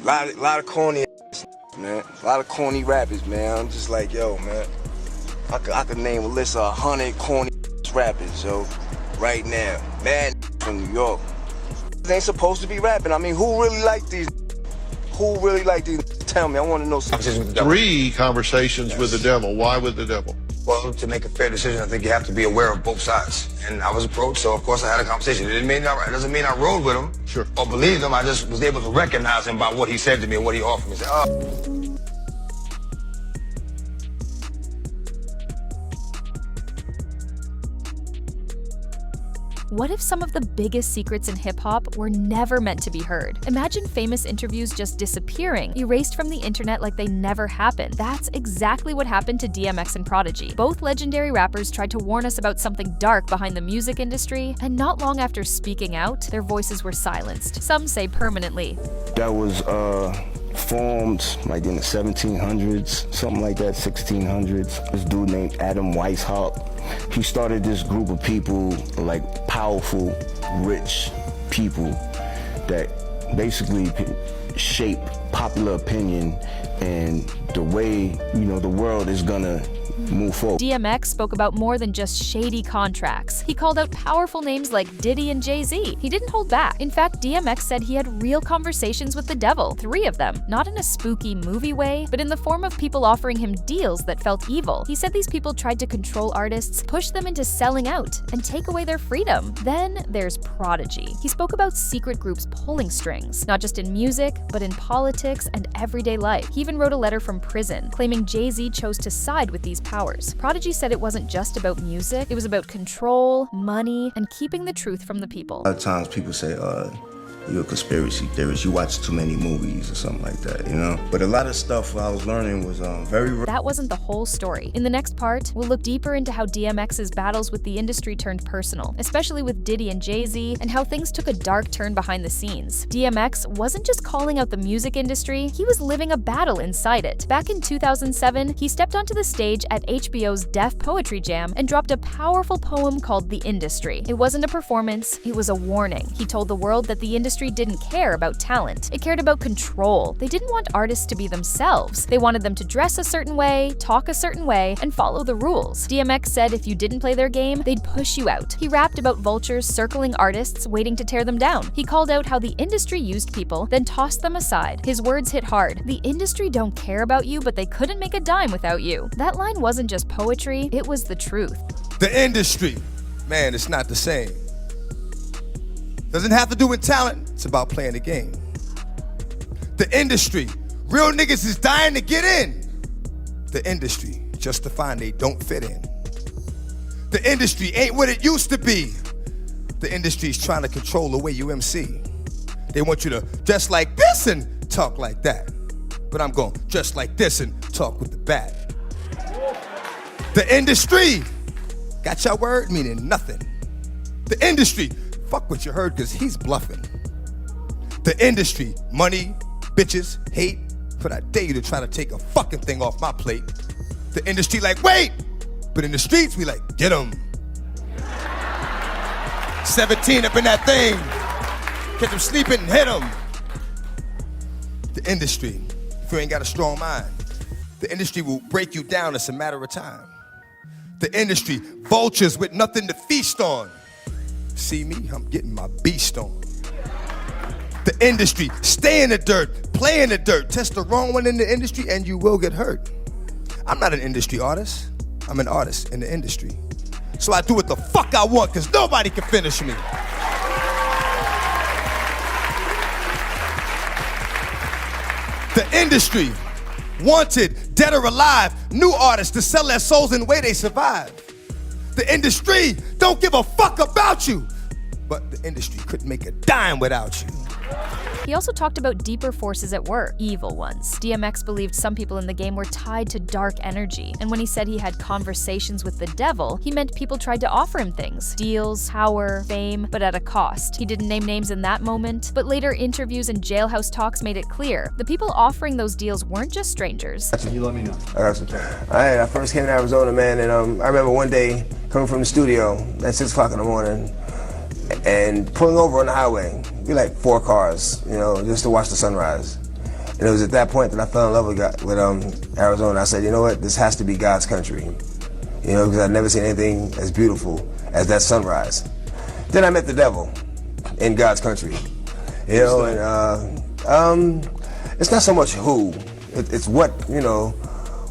Lot of corny man. A lot of corny rappers, man. I'm just like, yo, man. I could name a list of 100 corny rappers, yo, right now. Man from New York. They ain't supposed to be rapping. I mean, who really like these? Who really like these? Tell me, I want to know something. 3 conversations with the devil. Why with the devil? Well, to make a fair decision, I think you have to be aware of both sides. And I was approached, so of course I had a conversation. It doesn't mean I rode with him or believed him. I just was able to recognize him by what he said to me and what he offered me. What if some of the biggest secrets in hip-hop were never meant to be heard? Imagine famous interviews just disappearing, erased from the internet like they never happened. That's exactly what happened to DMX and Prodigy. Both legendary rappers tried to warn us about something dark behind the music industry, and not long after speaking out, their voices were silenced. Some say permanently. That was formed like in the 1700s, something like that, 1600s. This dude named Adam Weishaupt. He started this group of people, like powerful, rich people that basically shape popular opinion and the way, the world is gonna move forward. DMX spoke about more than just shady contracts. He called out powerful names like Diddy and Jay-Z. He didn't hold back. In fact, DMX said he had real conversations with the devil, 3 of them, not in a spooky movie way, but in the form of people offering him deals that felt evil. He said these people tried to control artists, push them into selling out, and take away their freedom. Then there's Prodigy. He spoke about secret groups pulling strings, not just in music, but in politics and everyday life. He even wrote a letter from prison, claiming Jay-Z chose to side with these powers. Prodigy said it wasn't just about music, it was about control, money, and keeping the truth from the people. A lot of times people say, you're a conspiracy theorist, you watch too many movies or something like that, But a lot of stuff I was learning was very real. That wasn't the whole story. In the next part, we'll look deeper into how DMX's battles with the industry turned personal, especially with Diddy and Jay-Z, and how things took a dark turn behind the scenes. DMX wasn't just calling out the music industry, he was living a battle inside it. Back in 2007, he stepped onto the stage at HBO's Def Poetry Jam and dropped a powerful poem called The Industry. It wasn't a performance, it was a warning. He told the world that the industry didn't care about talent. It cared about control. They didn't want artists to be themselves. They wanted them to dress a certain way, talk a certain way, and follow the rules. DMX said if you didn't play their game, they'd push you out. He rapped about vultures circling artists, waiting to tear them down. He called out how the industry used people, then tossed them aside. His words hit hard. The industry don't care about you, but they couldn't make a dime without you. That line wasn't just poetry, it was the truth. The industry, man, it's not the same. Doesn't have to do with talent, it's about playing the game. The industry, real niggas is dying to get in. The industry, just to find they don't fit in. The industry ain't what it used to be. The industry's trying to control the way you MC. They want you to dress like this and talk like that. But I'm going dress like this and talk with the bat. The industry, got your word meaning nothing. The industry, fuck what you heard, cause he's bluffing. The industry, money, bitches, hate, but I dare you to try to take a fucking thing off my plate. The industry like, wait! But in the streets, we like, get 'em. 17 up in that thing. Catch them sleeping and hit 'em. The industry, if you ain't got a strong mind, the industry will break you down, it's a matter of time. The industry, vultures with nothing to feast on. See me, I'm getting my beast on. The industry, stay in the dirt, play in the dirt, test the wrong one in the industry and you will get hurt. I'm not an industry artist, I'm an artist in the industry. So I do what the fuck I want because nobody can finish me. The industry, wanted, dead or alive, new artists to sell their souls in the way they survive. The industry don't give a fuck about you, but the industry couldn't make a dime without you. He also talked about deeper forces at work, evil ones. DMX believed some people in the game were tied to dark energy, and when he said he had conversations with the devil, he meant people tried to offer him things, deals, power, fame, but at a cost. He didn't name names in that moment, but later interviews and jailhouse talks made it clear the people offering those deals weren't just strangers. You let me know. I got some time. I first came to Arizona, man, and I remember one day coming from the studio at 6 o'clock in the morning and pulling over on the highway. Be like 4 cars, just to watch the sunrise. And it was at that point that I fell in love with Arizona. I said, you know what, this has to be God's country. You know, because I'd never seen anything as beautiful as that sunrise. Then I met the devil in God's country. You know, and it's not so much who, it's what, you know,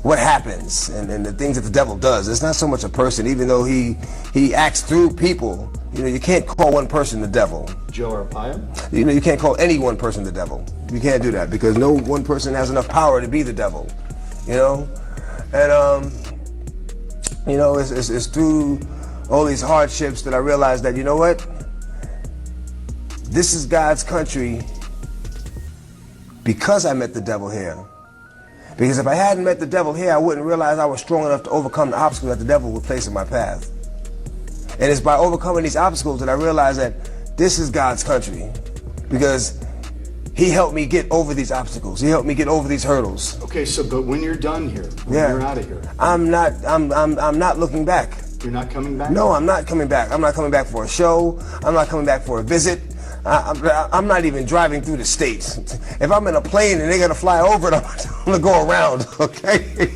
what happens and the things that the devil does. It's not so much a person, even though he acts through people. You know, you can't call one person the devil. Joe Arpaio? You know, you can't call any one person the devil. You can't do that because no one person has enough power to be the devil. You know, and you know, it's through all these hardships that I realized that, you know what, this is God's country because I met the devil here. Because if I hadn't met the devil here, I wouldn't realize I was strong enough to overcome the obstacles that the devil would place in my path. And it's by overcoming these obstacles that I realized that this is God's country. Because he helped me get over these obstacles. He helped me get over these hurdles. Okay, so but when you're done here, when you're out of here, I'm not looking back. you're not coming back? No, I'm not coming back. I'm not coming back for a show. I'm not coming back for a visit. I'm not even driving through the states. If I'm in a plane and they're gonna fly over it, I'm gonna go around, okay?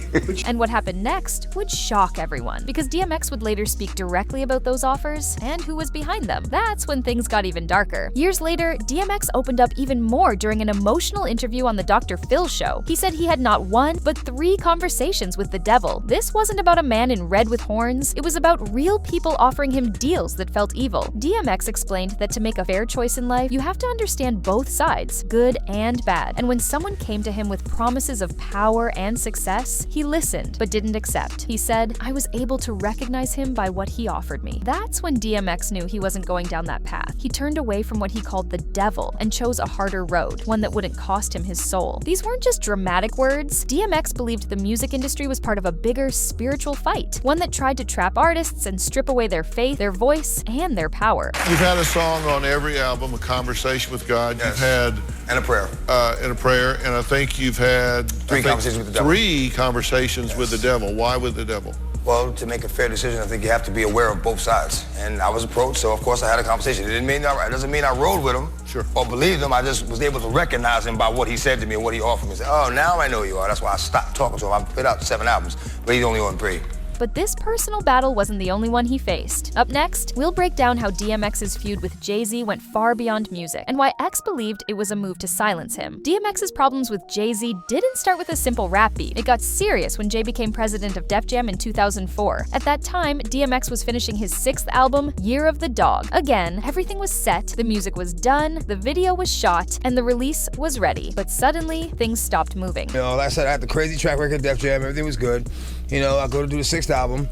And what happened next would shock everyone, because DMX would later speak directly about those offers and who was behind them. That's when things got even darker. Years later, DMX opened up even more during an emotional interview on the Dr. Phil show. He said he had not one, but 3 conversations with the devil. This wasn't about a man in red with horns. It was about real people offering him deals that felt evil. DMX explained that to make a fair choice in life, you have to understand both sides, good and bad. And when someone came to him with promises of power and success, he listened, but didn't accept. He said, I was able to recognize him by what he offered me. That's when DMX knew he wasn't going down that path. He turned away from what he called the devil and chose a harder road, one that wouldn't cost him his soul. These weren't just dramatic words. DMX believed the music industry was part of a bigger spiritual fight, one that tried to trap artists and strip away their faith, their voice, and their power. You've had a song on every album, a conversation with God. Yes. You've had And a prayer. and I think you've had 3 conversations with the devil. 3 conversations with the devil. Why with the devil? Well, to make a fair decision, I think you have to be aware of both sides. And I was approached, so of course I had a conversation. It doesn't mean I rode with him or believed him. I just was able to recognize him by what he said to me and what he offered me. Say, oh, now I know you are. That's why I stopped talking to him. I put out 7 albums, but he's only on 3. But this personal battle wasn't the only one he faced. Up next, we'll break down how DMX's feud with Jay-Z went far beyond music, and why X believed it was a move to silence him. DMX's problems with Jay-Z didn't start with a simple rap beat. It got serious when Jay became president of Def Jam in 2004. At that time, DMX was finishing his 6th album, Year of the Dog. Again, everything was set, the music was done, the video was shot, and the release was ready. But suddenly, things stopped moving. You know, like I said, I had the crazy track record at Def Jam, everything was good. You know, I go to do the 6th album,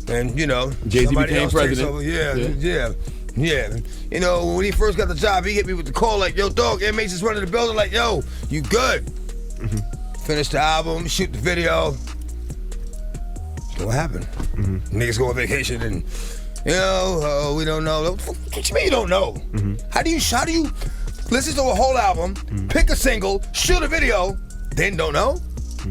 and you know, Jay-Z became president. Yeah. You know, when he first got the job, he hit me with the call like, yo, dog, inmates is running the building, like, yo, you good? Finish the album, shoot the video. What happened? Niggas go on vacation and, you know, we don't know. What you mean you don't know? How do you listen to a whole album, pick a single, shoot a video, then don't know?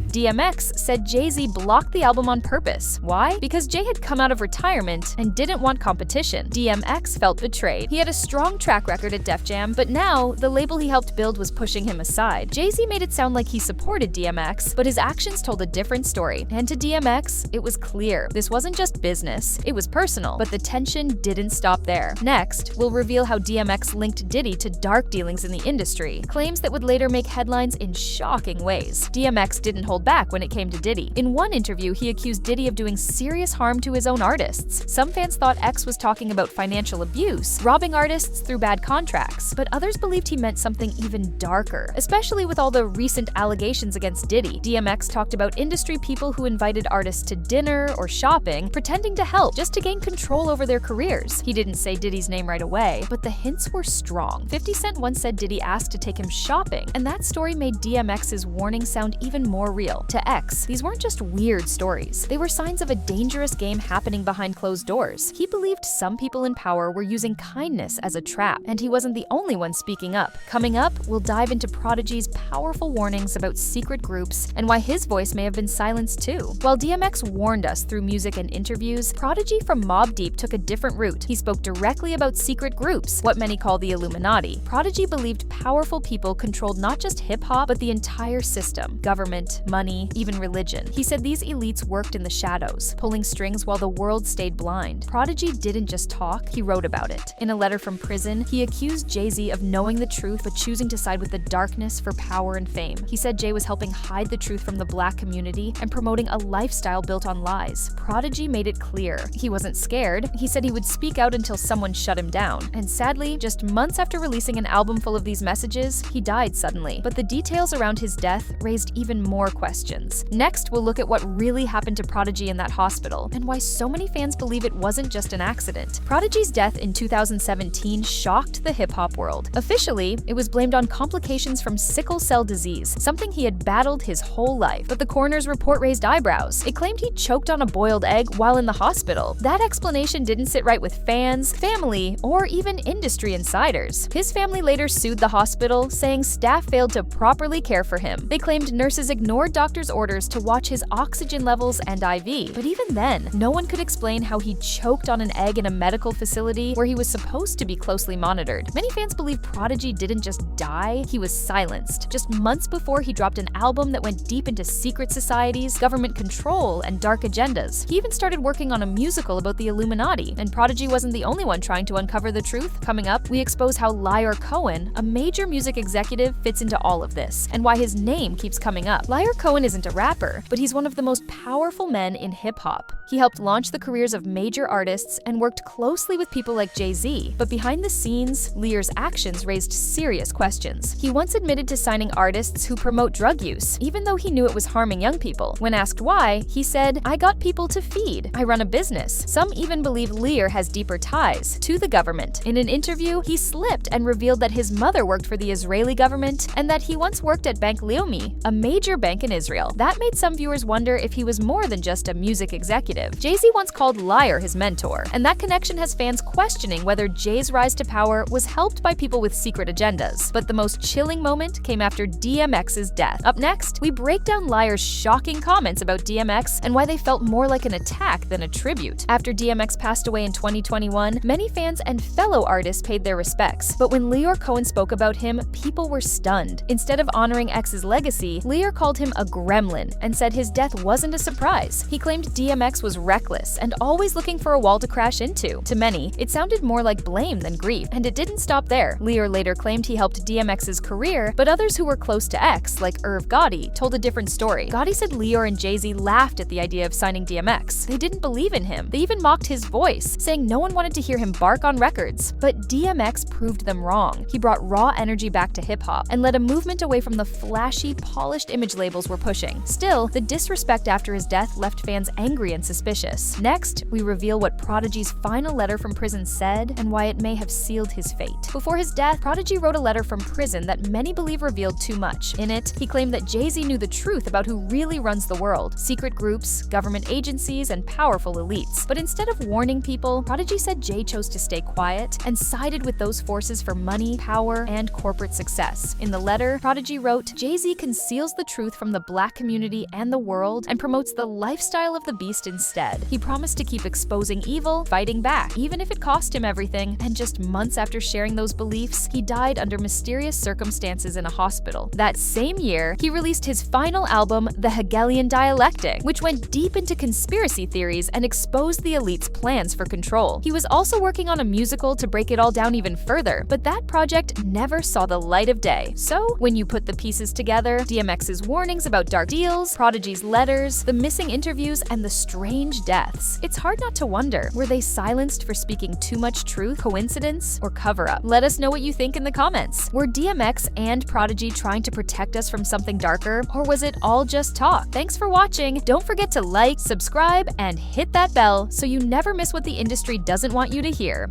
DMX said Jay-Z blocked the album on purpose. Why? Because Jay had come out of retirement and didn't want competition. DMX felt betrayed. He had a strong track record at Def Jam, but now the label he helped build was pushing him aside. Jay-Z made it sound like he supported DMX, but his actions told a different story. And to DMX, it was clear. This wasn't just business, it was personal, but the tension didn't stop there. Next, we'll reveal how DMX linked Diddy to dark dealings in the industry, claims that would later make headlines in shocking ways. DMX didn't hold back when it came to Diddy. In one interview, he accused Diddy of doing serious harm to his own artists. Some fans thought X was talking about financial abuse, robbing artists through bad contracts, but others believed he meant something even darker, especially with all the recent allegations against Diddy. DMX talked about industry people who invited artists to dinner or shopping, pretending to help just to gain control over their careers. He didn't say Diddy's name right away, but the hints were strong. 50 Cent once said Diddy asked to take him shopping, and that story made DMX's warning sound even more for real. To X, these weren't just weird stories. They were signs of a dangerous game happening behind closed doors. He believed some people in power were using kindness as a trap, and he wasn't the only one speaking up. Coming up, we'll dive into Prodigy's powerful warnings about secret groups and why his voice may have been silenced too. While DMX warned us through music and interviews, Prodigy from Mobb Deep took a different route. He spoke directly about secret groups, what many call the Illuminati. Prodigy believed powerful people controlled not just hip-hop, but the entire system: government, money, even religion. He said these elites worked in the shadows, pulling strings while the world stayed blind. Prodigy didn't just talk, he wrote about it. In a letter from prison, he accused Jay-Z of knowing the truth but choosing to side with the darkness for power and fame. He said Jay was helping hide the truth from the black community and promoting a lifestyle built on lies. Prodigy made it clear he wasn't scared. He said he would speak out until someone shut him down. And sadly, just months after releasing an album full of these messages, he died suddenly. But the details around his death raised even more questions. Next, we'll look at what really happened to Prodigy in that hospital and why so many fans believe it wasn't just an accident. Prodigy's death in 2017 shocked the hip-hop world. Officially, it was blamed on complications from sickle cell disease, something he had battled his whole life. But the coroner's report raised eyebrows. It claimed he choked on a boiled egg while in the hospital. That explanation didn't sit right with fans, family, or even industry insiders. His family later sued the hospital, saying staff failed to properly care for him. They claimed nurses ignored doctors' orders to watch his oxygen levels and IV. But even then, no one could explain how he choked on an egg in a medical facility where he was supposed to be closely monitored. Many fans believe Prodigy didn't just die, he was silenced. Just months before, he dropped an album that went deep into secret societies, government control, and dark agendas. He even started working on a musical about the Illuminati, and Prodigy wasn't the only one trying to uncover the truth. Coming up, we expose how Liar Cohen, a major music executive, fits into all of this, and why his name keeps coming up. Liar Cohen isn't a rapper, but he's one of the most powerful men in hip-hop. He helped launch the careers of major artists and worked closely with people like Jay-Z. But behind the scenes, Liar's actions raised serious questions. He once admitted to signing artists who promote drug use, even though he knew it was harming young people. When asked why, he said, "I got people to feed. I run a business." Some even believe Liar has deeper ties to the government. In an interview, he slipped and revealed that his mother worked for the Israeli government and that he once worked at Bank Leumi, a major bank in Israel. That made some viewers wonder if he was more than just a music executive. Jay-Z once called Liar his mentor, and that connection has fans questioning whether Jay's rise to power was helped by people with secret agendas. But the most chilling moment came after DMX's death. Up next, we break down Liar's shocking comments about DMX and why they felt more like an attack than a tribute. After DMX passed away in 2021, many fans and fellow artists paid their respects. But when Liar Cohen spoke about him, people were stunned. Instead of honoring X's legacy, Liar called him a gremlin and said his death wasn't a surprise. He claimed DMX was reckless and always looking for a wall to crash into. To many, it sounded more like blame than grief, and it didn't stop there. Liar later claimed he helped DMX's career, but others who were close to X, like Irv Gotti, told a different story. Gotti said Liar and Jay-Z laughed at the idea of signing DMX. They didn't believe in him. They even mocked his voice, saying no one wanted to hear him bark on records. But DMX proved them wrong. He brought raw energy back to hip-hop and led a movement away from the flashy, polished image labels we're pushing. Still, the disrespect after his death left fans angry and suspicious. Next, we reveal what Prodigy's final letter from prison said and why it may have sealed his fate. Before his death, Prodigy wrote a letter from prison that many believe revealed too much. In it, he claimed that Jay-Z knew the truth about who really runs the world: secret groups, government agencies, and powerful elites. But instead of warning people, Prodigy said Jay chose to stay quiet and sided with those forces for money, power, and corporate success. In the letter, Prodigy wrote, "Jay-Z conceals the truth from the black community and the world and promotes the lifestyle of the beast instead. He promised to keep exposing evil, fighting back, even if it cost him everything." And just months after sharing those beliefs, he died under mysterious circumstances in a hospital. That same year, he released his final album, The Hegelian Dialectic, which went deep into conspiracy theories and exposed the elite's plans for control. He was also working on a musical to break it all down even further, but that project never saw the light of day. So, when you put the pieces together, DMX's warnings about dark deals, Prodigy's letters, the missing interviews, and the strange deaths, it's hard not to wonder, were they silenced for speaking too much truth, coincidence, or cover-up? Let us know what you think in the comments. Were DMX and Prodigy trying to protect us from something darker, or was it all just talk? Thanks for watching. Don't forget to like, subscribe, and hit that bell so you never miss what the industry doesn't want you to hear.